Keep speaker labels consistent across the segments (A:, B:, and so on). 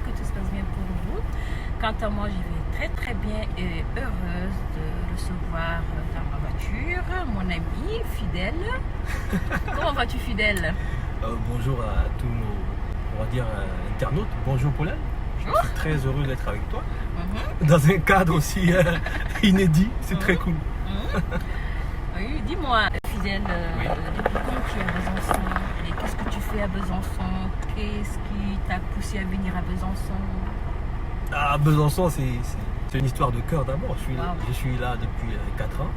A: que tout se passe bien pour vous. Quant à moi, je vais très bien et heureuse de recevoir dans ma voiture mon ami Fidèle. Comment vas-tu, Fidèle?
B: Bonjour à tous nos, on va dire, internautes. Bonjour Pauline. Je suis très heureux d'être avec toi. Dans un cadre aussi inédit, c'est très cool.
A: Oui, dis-moi, Fidèle, depuis quand tu es à Besançon et qu'est-ce que tu fais à Besançon? Qu'est-ce qui t'a poussé à venir à Besançon?
B: Ah, Besançon, c'est une histoire de cœur d'abord. Je suis là depuis 4 ans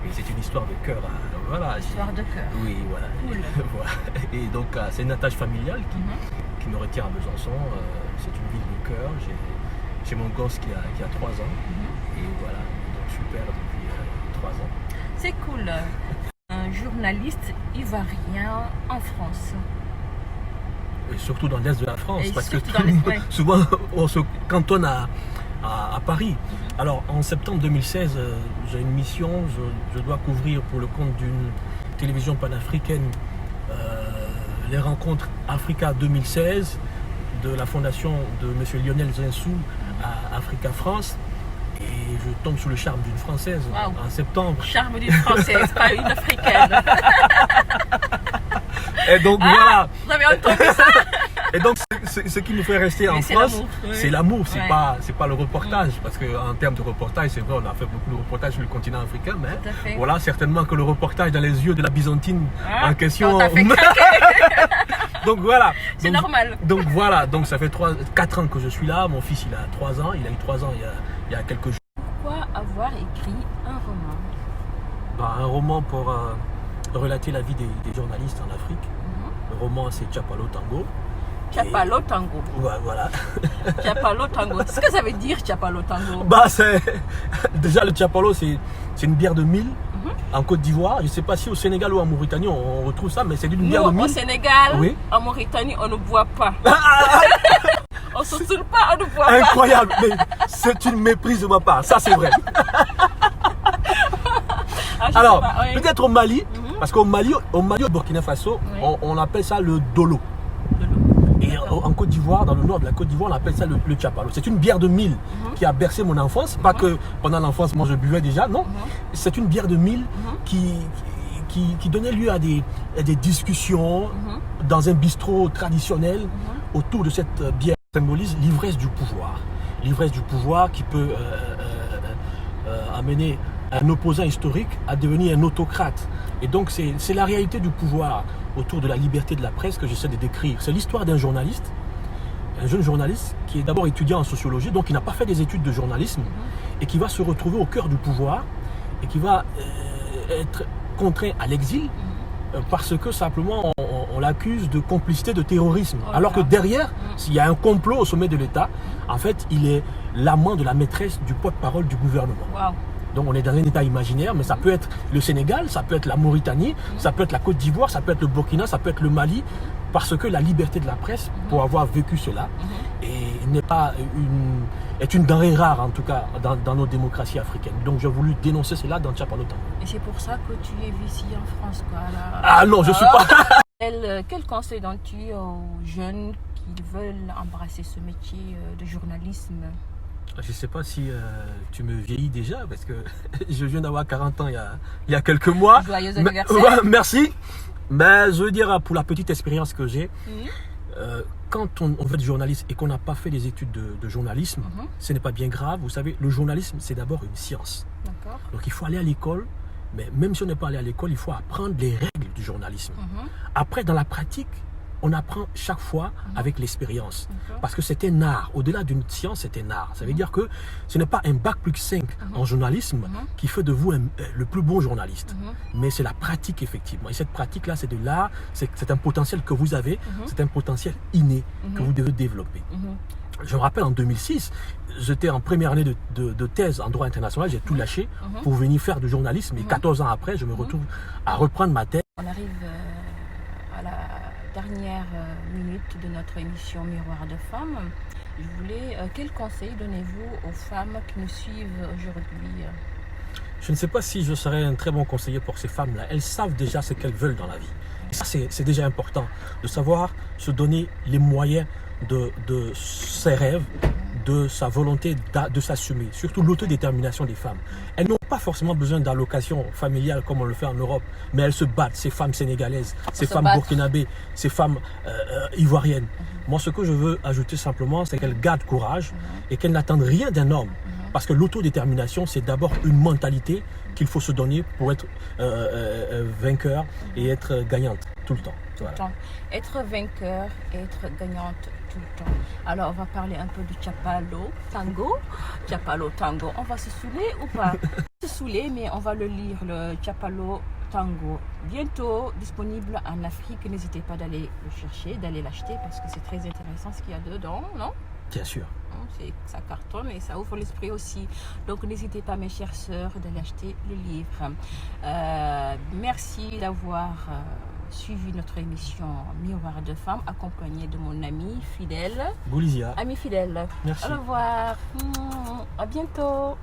B: et c'est une histoire de cœur. Voilà,
A: Histoire de cœur.
B: Oui, voilà.
A: Cool.
B: Voilà. Et donc, c'est une attache familiale qui me retient à Besançon. C'est une ville de cœur. J'ai mon gosse qui a 3 ans. Et voilà, donc je suis père depuis 3 ans.
A: C'est cool. Un journaliste ivoirien en France.
B: Et surtout dans l'Est de la France,
A: Et
B: parce que
A: ouais.
B: souvent on se cantonne à Paris. Alors en septembre 2016, j'ai une mission, je dois couvrir pour le compte d'une télévision panafricaine les rencontres Africa 2016 de la fondation de M. Lionel Zinsou à Africa France. Et je tombe sous le charme d'une Française en septembre.
A: Charme d'une Française, pas une Africaine.
B: Et donc voilà.
A: Vous avez entendu ça?
B: Et donc ce qui nous fait rester en France, c'est l'amour, c'est pas le reportage. Parce qu'en termes de reportage, c'est vrai, on a fait beaucoup de reportages sur le continent africain, mais voilà, certainement que le reportage dans les yeux de la Byzantine en question. Donc voilà.
A: C'est normal.
B: Donc voilà, donc ça fait 4 ans que je suis là. Mon fils il a 3 ans, il a eu 3 ans il y a quelques jours.
A: Pourquoi avoir écrit un roman?
B: Un roman pour relater la vie des journalistes en Afrique. Le roman c'est Tchapalo Tango.
A: Tchapalo Tango.
B: Voilà.
A: Tchapalo Tango. Qu'est-ce que ça veut dire Tchapalo Tango?
B: Déjà le Tchapalo c'est une bière de mille en Côte d'Ivoire. Je ne sais pas si au Sénégal ou en Mauritanie on retrouve ça, mais c'est une bière de mille.
A: Au Sénégal, en Mauritanie, on ne boit pas. On ne se saoule pas, on ne boit pas.
B: Incroyable, mais c'est une méprise de ma part, ça c'est vrai. Alors, peut-être au Mali, parce qu'au Mali, au Burkina Faso, on appelle ça le dolo. Et en Côte d'Ivoire, dans le nord de la Côte d'Ivoire, on appelle ça le Tchapalo. C'est une bière de mille qui a bercé mon enfance. Pas que pendant l'enfance, moi je buvais déjà, non. C'est une bière de mille qui donnait lieu à des discussions dans un bistrot traditionnel autour de cette bière. Symbolise l'ivresse du pouvoir. L'ivresse du pouvoir qui peut amener un opposant historique à devenir un autocrate. Et donc c'est la réalité du pouvoir autour de la liberté de la presse que j'essaie de décrire. C'est l'histoire d'un journaliste, un jeune journaliste qui est d'abord étudiant en sociologie, donc qui n'a pas fait des études de journalisme et qui va se retrouver au cœur du pouvoir et qui va être contraint à l'exil parce que simplement on l'accuse de complicité de terrorisme. Alors que derrière, s'il y a un complot au sommet de l'État, en fait, il est l'amant de la maîtresse du porte-parole du gouvernement. Donc on est dans un état imaginaire, mais ça peut être le Sénégal, ça peut être la Mauritanie, ça peut être la Côte d'Ivoire, ça peut être le Burkina, ça peut être le Mali, parce que la liberté de la presse, pour avoir vécu cela, est une denrée rare en tout cas dans nos démocraties africaines. Donc j'ai voulu dénoncer cela dans Tchapalo Tango.
A: Et c'est pour ça que tu es ici en France, quoi.
B: Ah non, je suis pas.
A: Quel conseil donnes-tu aux jeunes qui veulent embrasser ce métier de journalisme?
B: Je ne sais pas si tu me vieillis déjà, parce que je viens d'avoir 40 ans il y a quelques mois.
A: Joyeux anniversaire.
B: Merci. Mais je veux dire, pour la petite expérience que j'ai, quand on veut être journaliste et qu'on n'a pas fait des études de journalisme, ce n'est pas bien grave. Vous savez, le journalisme, c'est d'abord une science. Donc il faut aller à l'école, mais même si on n'est pas allé à l'école, il faut apprendre les règles du journalisme. Après, dans la pratique, on apprend chaque fois avec l'expérience. Parce que c'est un art. Au-delà d'une science, c'est un art. Ça veut dire que ce n'est pas un bac plus 5 en journalisme qui fait de vous le plus bon journaliste. Mais c'est la pratique, effectivement. Et cette pratique-là, c'est de l'art. C'est un potentiel que vous avez. C'est un potentiel inné que vous devez développer. Je me rappelle en 2006, j'étais en première année de thèse en droit international. J'ai tout lâché pour venir faire du journalisme. Et 14 ans après, je me retrouve à reprendre ma thèse.
A: On arrive à la dernière minute de notre émission Miroir de femmes. Je voulais, quel conseil donnez-vous aux femmes qui nous suivent aujourd'hui?
B: Je ne sais pas si je serais un très bon conseiller pour ces femmes-là. Elles savent déjà ce qu'elles veulent dans la vie. Et ça, c'est déjà important de savoir se donner les moyens de ses rêves, de sa volonté de s'assumer, surtout l'autodétermination des femmes. Elles n'ont pas forcément besoin d'allocations familiales comme on le fait en Europe, mais elles se battent, ces femmes sénégalaises, ces femmes burkinabées, ces femmes ivoiriennes. Moi, ce que je veux ajouter simplement, c'est qu'elles gardent courage et qu'elles n'attendent rien d'un homme. Parce que l'autodétermination, c'est d'abord une mentalité qu'il faut se donner pour être vainqueur et être gagnante tout le temps. Voilà.
A: Être vainqueur et être gagnante tout le temps. Alors, on va parler un peu du Chapalo Tango. Chapalo Tango, on va se saouler ou pas? Se saouler, mais on va le lire, le Chapalo Tango. Bientôt disponible en Afrique. N'hésitez pas d'aller le chercher, d'aller l'acheter parce que c'est très intéressant ce qu'il y a dedans, non?
B: Bien sûr.
A: Ça cartonne et ça ouvre l'esprit aussi. Donc n'hésitez pas, mes chères sœurs, d'aller acheter le livre. Merci d'avoir suivi notre émission Miroir de femmes, accompagnée de mon ami fidèle.
B: Boulizia.
A: Ami fidèle.
B: Merci.
A: Au revoir. À bientôt.